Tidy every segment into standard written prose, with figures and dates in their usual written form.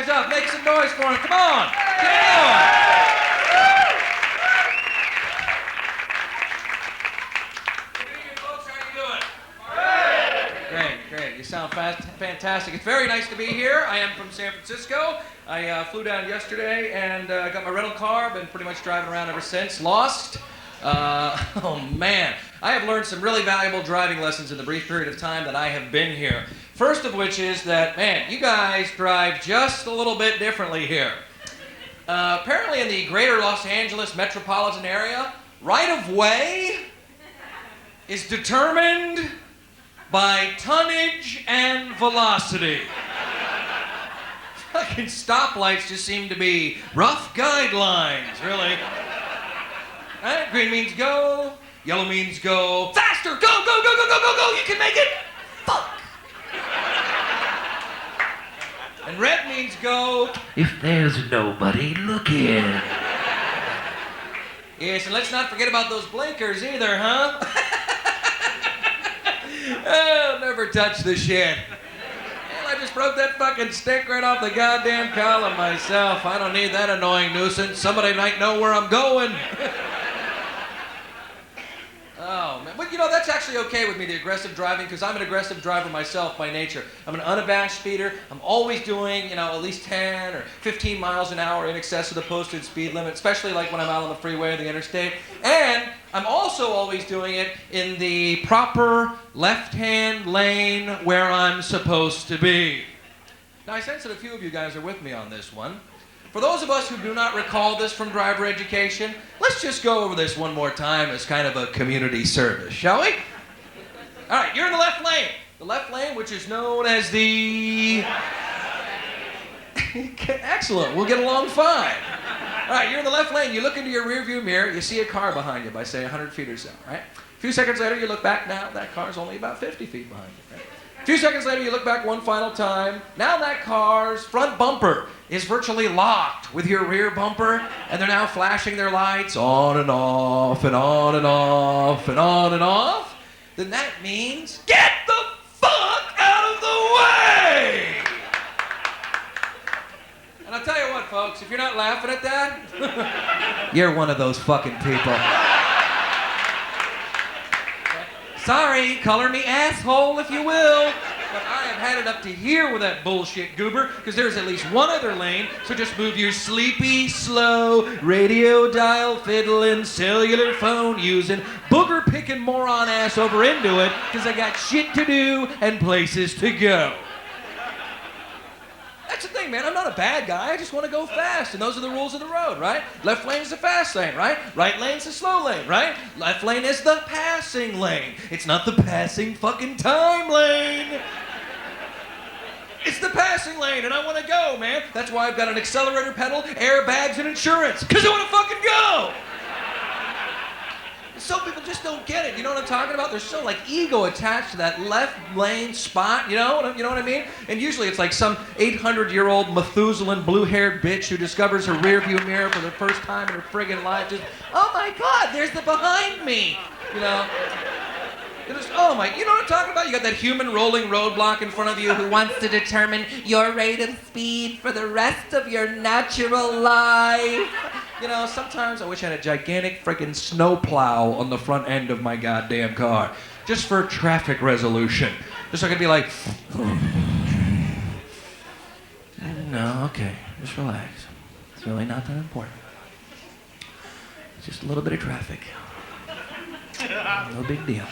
guys up. Make some noise for them. Come on. Get on. Great. You sound fantastic. It's very nice to be here. I am from San Francisco. I flew down yesterday and got my rental car. Been pretty much driving around ever since. Lost. Oh man. I have learned some really valuable driving lessons in the brief period of time that I have been here. First of which is that, man, you guys drive just a little bit differently here. Apparently in the greater Los Angeles metropolitan area, right-of-way is determined by tonnage and velocity. Fucking stoplights just seem to be rough guidelines, really. Right? Green means go, yellow means go faster, go, you can make it, fuck. And red means go if there's nobody looking. Yes, and let's not forget about those blinkers either, huh? I'll never touch the shit. Hell, I just broke that fucking stick right off the goddamn column myself. I don't need that annoying nuisance. Somebody might know where I'm going. Oh, man. But, you know, that's actually okay with me, the aggressive driving, because I'm an aggressive driver myself by nature. I'm an unabashed speeder. I'm always doing, you know, at least 10 or 15 miles an hour in excess of the posted speed limit, especially like when I'm out on the freeway or the interstate. And I'm also always doing it in the proper left-hand lane where I'm supposed to be. Now, I sense that a few of you guys are with me on this one. For those of us who do not recall this from driver education, let's just go over this one more time as kind of a community service, shall we? All right, you're in the left lane. The left lane, which is known as the... Excellent, we'll get along fine. All right, you're in the left lane. You look into your rearview mirror. You see a car behind you by, say, 100 feet or so, right? A few seconds later, you look back. Now that car's only about 50 feet behind you, right? A few seconds later, you look back one final time. Now that car's front bumper is virtually locked with your rear bumper, and they're now flashing their lights on and off and on and off and on and off. Then that means get the fuck out of the way! And I'll tell you what, folks, if you're not laughing at that, you're one of those fucking people. Sorry, color me asshole if you will, but I have had it up to here with that bullshit goober, because there's at least one other lane, so just move your sleepy, slow, radio dial fiddling, cellular phone using, booger picking moron ass over into it, because I got shit to do and places to go. That's the thing, man. I'm not a bad guy. I just want to go fast, and those are the rules of the road, right? Left lane is the fast lane, right? Right lane is the slow lane, right? Left lane is the passing lane. It's not the passing fucking time lane. It's the passing lane, and I want to go, man. That's why I've got an accelerator pedal, airbags, and insurance, because I want to fucking go. Some people just don't get it. You know what I'm talking about? There's so like ego attached to that left lane spot. You know what I mean? And usually it's like some 800-year-old Methuselah blue-haired bitch who discovers her rearview mirror for the first time in her friggin' life. Just, oh my God, there's the behind me. You know? Just, oh my, you know what I'm talking about? You got that human rolling roadblock in front of you who wants to determine your rate of speed for the rest of your natural life. You know, sometimes I wish I had a gigantic freaking snowplow on the front end of my goddamn car, just for traffic resolution. Just so I could be like, no, okay, just relax. It's really not that important. It's just a little bit of traffic. No big deal.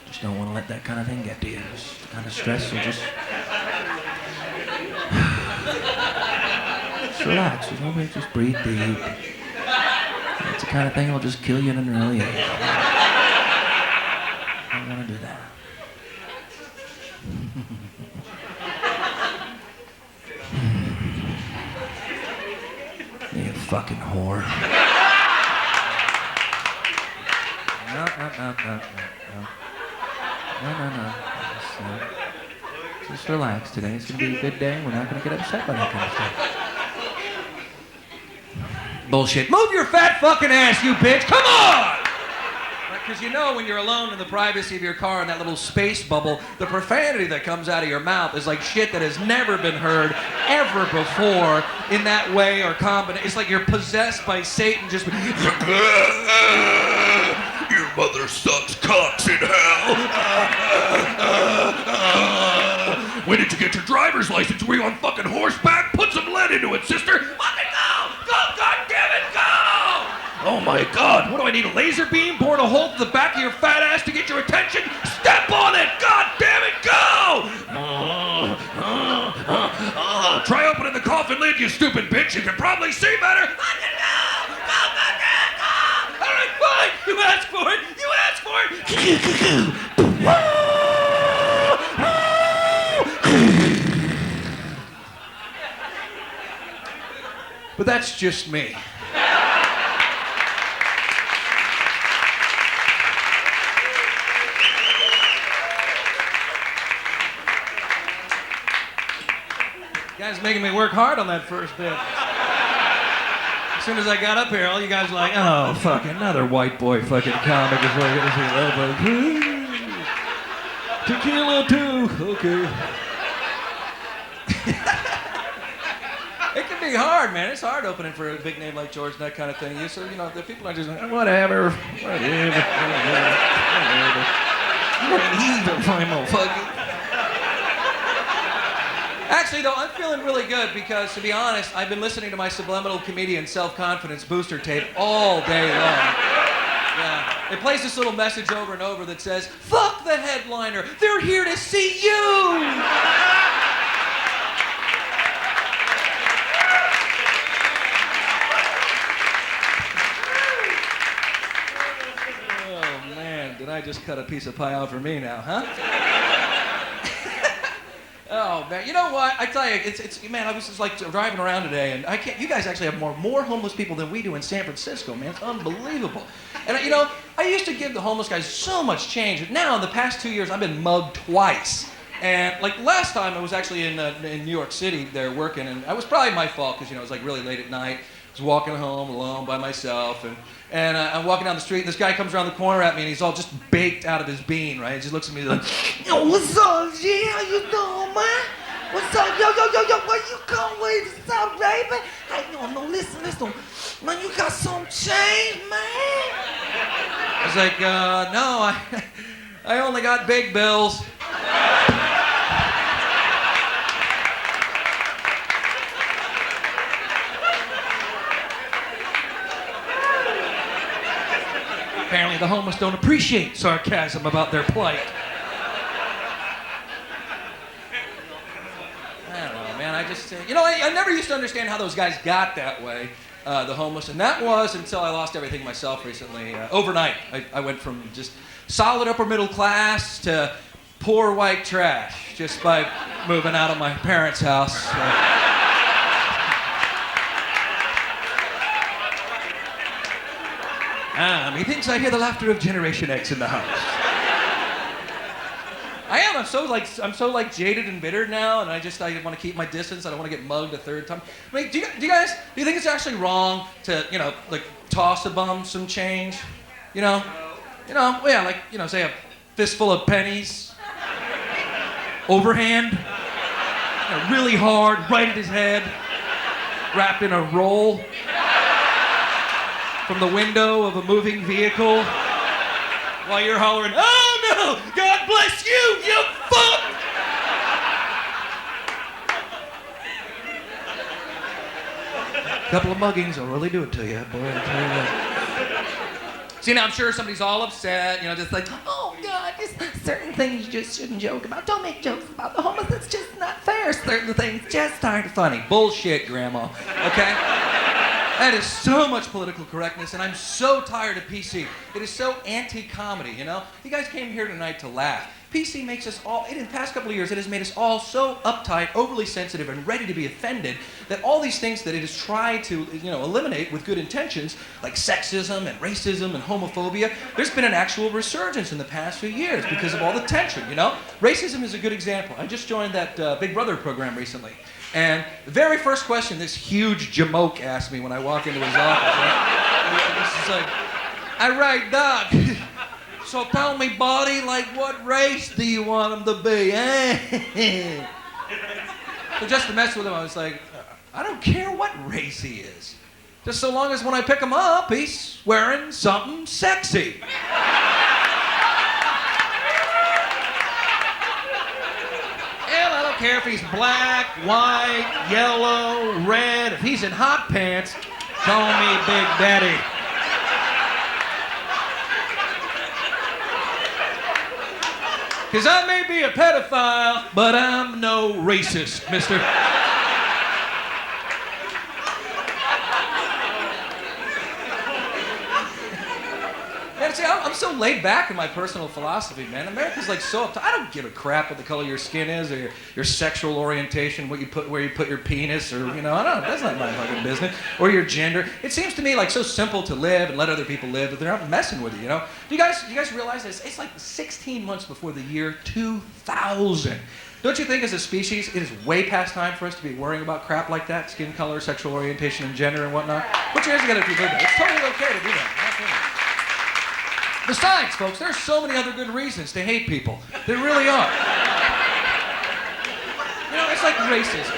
Just don't want to let that kind of thing get to you. Just kind of stress and just relax. Just breathe deep. It's the kind of thing that'll just kill you in an early age. I don't want to do that. You fucking whore. No. Just relax today. It's going to be a good day. We're not going to get upset by that kind of stuff. Bullshit. Move your fat fucking ass, you bitch. Come on! Because you know when you're alone in the privacy of your car in that little space bubble, the profanity that comes out of your mouth is like shit that has never been heard ever before in that way or combination. It's like you're possessed by Satan just... Your mother sucks cocks in hell. When did you get your driver's license? Were you on fucking horseback? Put some lead into it, sister. Fucking go! Go, goddammit, go! Oh my God, what do I need, a laser beam bored a hole to the back of your fat ass to get your attention? Step on it, God damn it, go! Try opening the coffin lid, you stupid bitch, you can probably see better. Go! All right, fine, you asked for it, But that's just me. You guys making me work hard on that first bit. As soon as I got up here, all you guys were like, oh, fuck, another white boy fucking comic is tequila too, okay. It can be hard, man. It's hard opening for a big name like George and that kind of thing. So, you know, the people are just like, whatever. Actually, though, I'm feeling really good because, to be honest, I've been listening to my subliminal comedian self-confidence booster tape all day long. Yeah. It plays this little message over and over that says, fuck the headliner, they're here to see you! Oh, man, did I just cut a piece of pie out for me now, huh? Oh, man, you know what? I tell you, man, I was just like driving around today, and you guys actually have more homeless people than we do in San Francisco, man. It's unbelievable. And, you know, I used to give the homeless guys so much change. Now, in the past 2 years, I've been mugged twice. And, like, last time I was actually in New York City there working, and it was probably my fault, because, you know, it was, like, really late at night. I was walking home alone by myself, and I'm walking down the street, and this guy comes around the corner at me, and he's all just baked out of his bean, right? He just looks at me like, yo, what's up, G? How you doing, man? What's up? Yo, where you going? What's up, baby? Hey, no, listen. Man, you got some change, man? I was like, no, I only got big bills. Apparently the homeless don't appreciate sarcasm about their plight. I don't know, man, I just, you know, I never used to understand how those guys got that way, the homeless, and that was until I lost everything myself recently. Overnight, I went from just solid upper middle class to poor white trash, just by moving out of my parents' house. Methinks I hear the laughter of Generation X in the house. I'm so jaded and bitter now, and I want to keep my distance. I don't want to get mugged a third time. I mean, do you think it's actually wrong to, you know, like toss a bum some change? Well, yeah, like, you know, say a fistful of pennies, overhand, you know, really hard, right at his head, wrapped in a roll. From the window of a moving vehicle while you're hollering, oh no, God bless you, you fuck! A couple of muggings will really do it to you, boy, I tell you that. See, now I'm sure somebody's all upset, you know, just like, oh God, just certain things you just shouldn't joke about. Don't make jokes about the homeless, it's just not fair. Certain things just aren't funny. Bullshit, Grandma, okay? That is so much political correctness, and I'm so tired of PC. It is so anti-comedy, you know? You guys came here tonight to laugh. PC makes us all, in the past couple of years, it has made us all so uptight, overly sensitive, and ready to be offended that all these things that it has tried to, you know, eliminate with good intentions, like sexism and racism and homophobia, there's been an actual resurgence in the past few years because of all the tension, you know? Racism is a good example. I just joined that Big Brother program recently. And the very first question this huge jamoke asked me when I walk into his office, right? This is like, all right, Doc, So tell me, buddy, like, what race do you want him to be, eh? So just to mess with him, I was like, I don't care what race he is. Just so long as when I pick him up, he's wearing something sexy. Hell, I don't care if he's black, white, yellow, red. If he's in hot pants, call me Big Daddy. Because I may be a pedophile, but I'm no racist, mister. Man, see, I'm so laid back in my personal philosophy, man. America's like so uptight. I don't give a crap what the color of your skin is or your sexual orientation, where you put your penis, or, you know, I don't know. That's not my fucking business. Or your gender. It seems to me like so simple to live and let other people live that they're not messing with you, you know? Do you guys realize this? It's like 16 months before the year 2000. Don't you think as a species it is way past time for us to be worrying about crap like that? Skin color, sexual orientation, and gender and whatnot? Put your hands together if you believe that. It's totally okay to do that. Besides, folks, there's so many other good reasons to hate people. There really are. You know, it's like racism.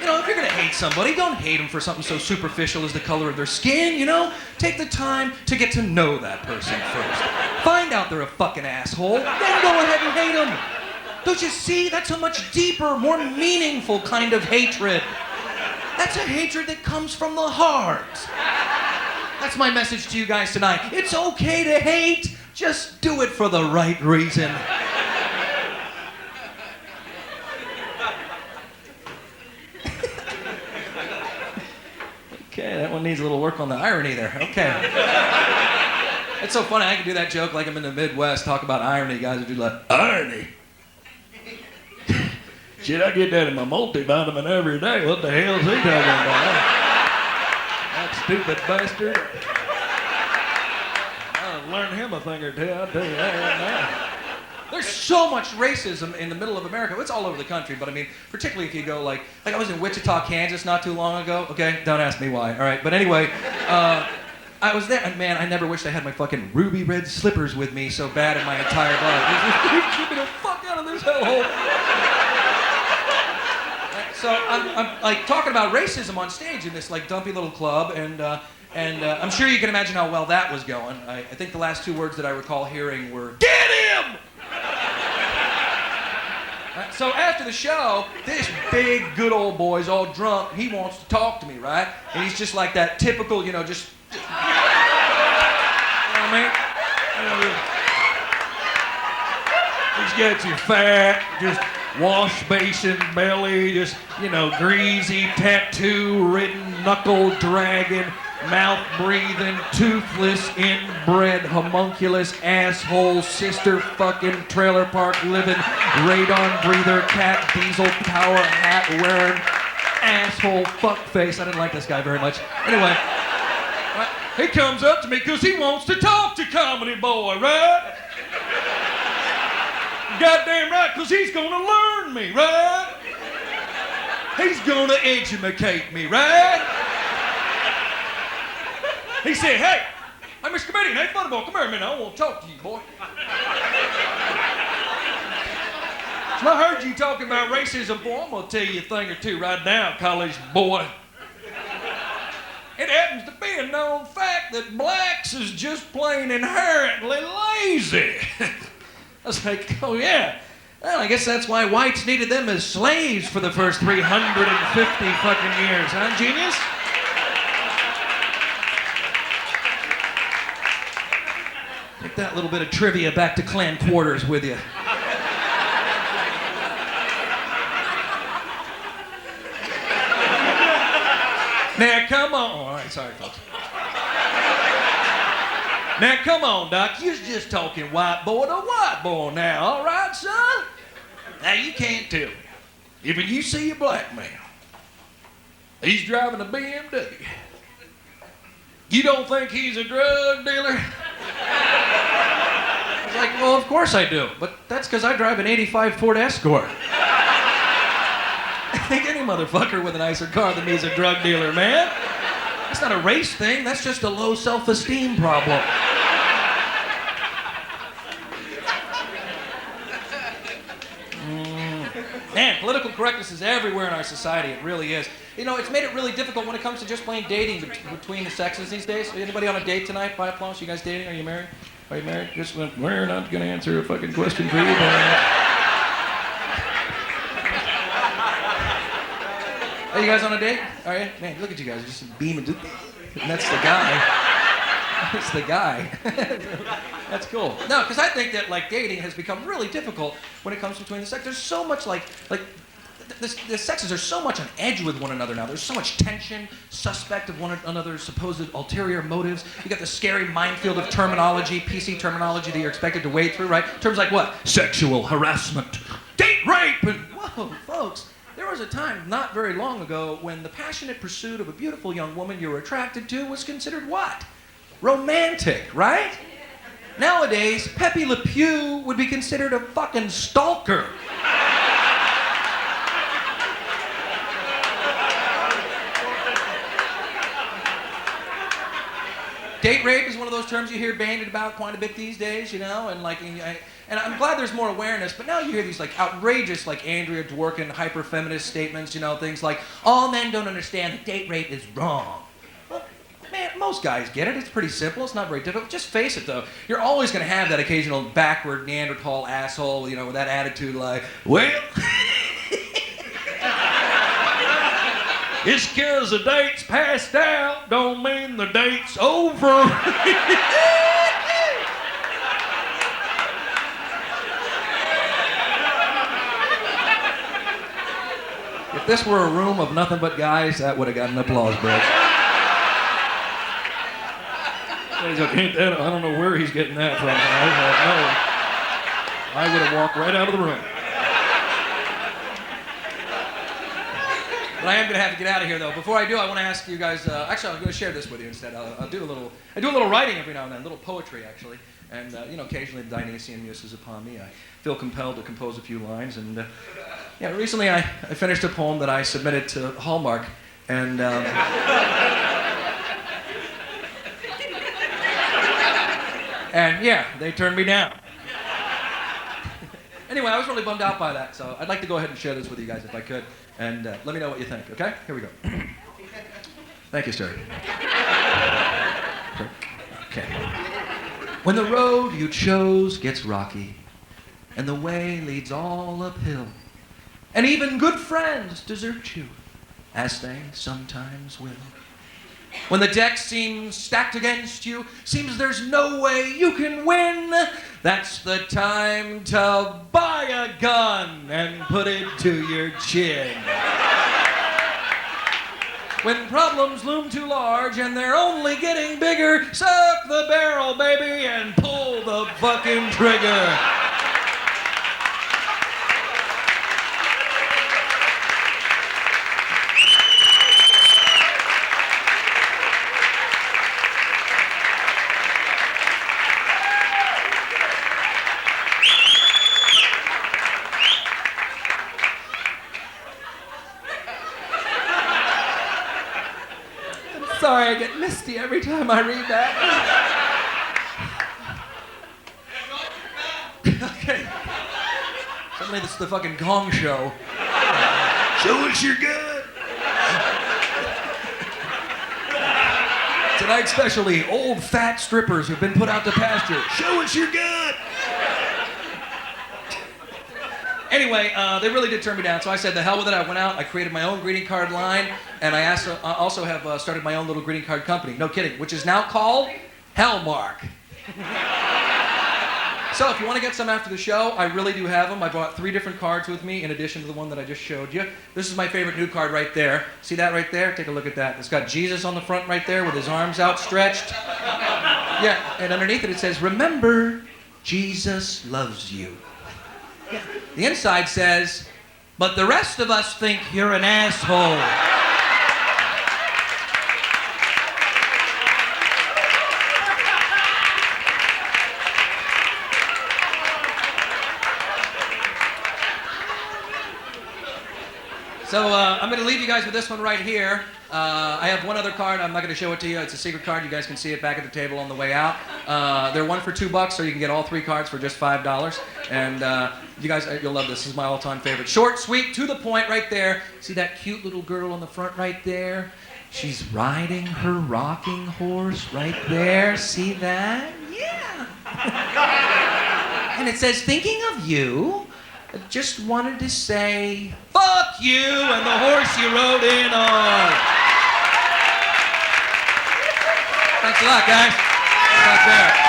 You know, if you're gonna hate somebody, don't hate them for something so superficial as the color of their skin, you know? Take the time to get to know that person first. Find out they're a fucking asshole, then go ahead and hate them. Don't you see? That's a much deeper, more meaningful kind of hatred. That's a hatred that comes from the heart. That's my message to you guys tonight. It's okay to hate, just do it for the right reason. Okay, that one needs a little work on the irony there. Okay. It's so funny, I can do that joke like I'm in the Midwest, talk about irony, guys who do like, irony? Shit, I get that in my multivitamin every day. What the hell is he talking about? That stupid bastard. I'll learn him a thing or two, I'll tell you that right now. There's so much racism in the middle of America. It's all over the country, but I mean, particularly if you go like I was in Wichita, Kansas not too long ago. Okay, don't ask me why, all right? But anyway, I was there, and man, I never wished I had my fucking ruby red slippers with me so bad in my entire life. Keep me the fuck out of this hellhole. So I'm like talking about racism on stage in this like dumpy little club, and I'm sure you can imagine how well that was going. I think the last two words that I recall hearing were, "Get him!" So after the show, this big good old boy's all drunk. He wants to talk to me, right? And he's just like that typical, you know, just you know what I mean? He's got your fat, just wash basin belly, just, you know, greasy, tattoo-ridden, knuckle-dragging, mouth-breathing, toothless, inbred, homunculus, asshole, sister-fucking, trailer park-living, radon-breather, cat diesel power hat-wearing, asshole fuckface. I didn't like this guy very much. Anyway, he comes up to me because he wants to talk to Comedy Boy, right? Goddamn right, because he's going to learn me, right? He's going to educate me, right? He said, hey, Mr. Comedian, hey, funny boy, come here a minute, I want to talk to you, boy. So I heard you talking about racism, boy. I'm going to tell you a thing or two right now, college boy. It happens to be a known fact that blacks is just plain inherently lazy. I was like, oh yeah. Well, I guess that's why whites needed them as slaves for the first 350 fucking years, huh, genius? Take that little bit of trivia back to clan quarters with you. Now, come on. All right, sorry, folks. Now, come on, Doc. You're just talking white boy to white boy now, all right, son? Now, you can't tell me. If you see a black man, he's driving a BMW, you don't think he's a drug dealer? I was like, well, of course I do. But that's because I drive an 85 Ford Escort. I think any motherfucker with a nicer car than me is a drug dealer, man. That's not a race thing. That's just a low self-esteem problem. political correctness is everywhere in our society. It really is. You know, it's made it really difficult when it comes to just plain dating between the sexes these days. Anybody on a date tonight? By applause. You guys dating? Are you married? Are you married? Just went, we're not going to answer a fucking question for you. Are you guys on a date? Are you? Man, look at you guys. You're just beaming. And that's the guy. That's the guy. That's cool. No, because I think that like dating has become really difficult when it comes between the sexes. There's so much the sexes are so much on edge with one another now. There's so much tension, suspect of one another's supposed ulterior motives. You got the scary minefield of terminology, PC terminology that you're expected to wade through, right? Terms like what? Sexual harassment, date rape, and whoa, folks. There was a time not very long ago when the passionate pursuit of a beautiful young woman you were attracted to was considered what? Romantic, right? Nowadays, Pepe Le Pew would be considered a fucking stalker. Date rape is one of those terms you hear bandied about quite a bit these days, you know, and I'm glad there's more awareness, but now you hear these like outrageous, like Andrea Dworkin, hyper-feminist statements, you know, things like, all men don't understand that date rape is wrong. Well, man, most guys get it. It's pretty simple. It's not very difficult. Just face it, though. You're always going to have that occasional backward Neanderthal asshole, you know, with that attitude like, well, just because the date's passed out don't mean the date's over. If this were a room of nothing but guys, that would have got an applause break. I don't know where he's getting that from. I would have walked right out of the room. But I am going to have to get out of here, though. Before I do, I want to ask you guys. Actually, I'm going to share this with you instead. I do a little writing every now and then, a little poetry, actually. And you know, occasionally the Dionysian muse is upon me. I feel compelled to compose a few lines. And yeah, recently I finished a poem that I submitted to Hallmark, and and yeah, they turned me down. Anyway, I was really bummed out by that, so I'd like to go ahead and share this with you guys if I could. And let me know what you think, okay? Here we go. Thank you, sir. Okay. When the road you chose gets rocky, and the way leads all uphill, and even good friends desert you, as they sometimes will. When the deck seems stacked against you, seems there's no way you can win, that's the time to buy a gun and put it to your chin. When problems loom too large and they're only getting bigger, suck the barrel, baby, and pull the fucking trigger. Sorry, I get misty every time I read that. Okay. Suddenly this is the fucking Gong Show. Show us your gun. Tonight's specialty, old fat strippers who've been put out to pasture. Show us your gun. Anyway, they really did turn me down, so I said, the hell with it. I went out, I created my own greeting card line, and I also have started my own little greeting card company, no kidding, which is now called Hellmark. So if you want to get some after the show, I really do have them. I brought 3 different cards with me in addition to the one that I just showed you. This is my favorite new card right there. See that right there? Take a look at that. It's got Jesus on the front right there with his arms outstretched. Yeah, and underneath it says, remember, Jesus loves you. Yeah. The inside says, but the rest of us think you're an asshole. So I'm going to leave you guys with this one right here. I have one other card. I'm not going to show it to you. It's a secret card. You guys can see it back at the table on the way out. They're one for $2, or you can get all 3 cards for just $5. And you guys, you'll love this. This is my all-time favorite. Short, sweet, to the point, right there. See that cute little girl on the front right there? She's riding her rocking horse right there. See that? Yeah. And it says, thinking of you, I just wanted to say, fuck you and the horse you rode in on. Thanks a lot, guys. Right there.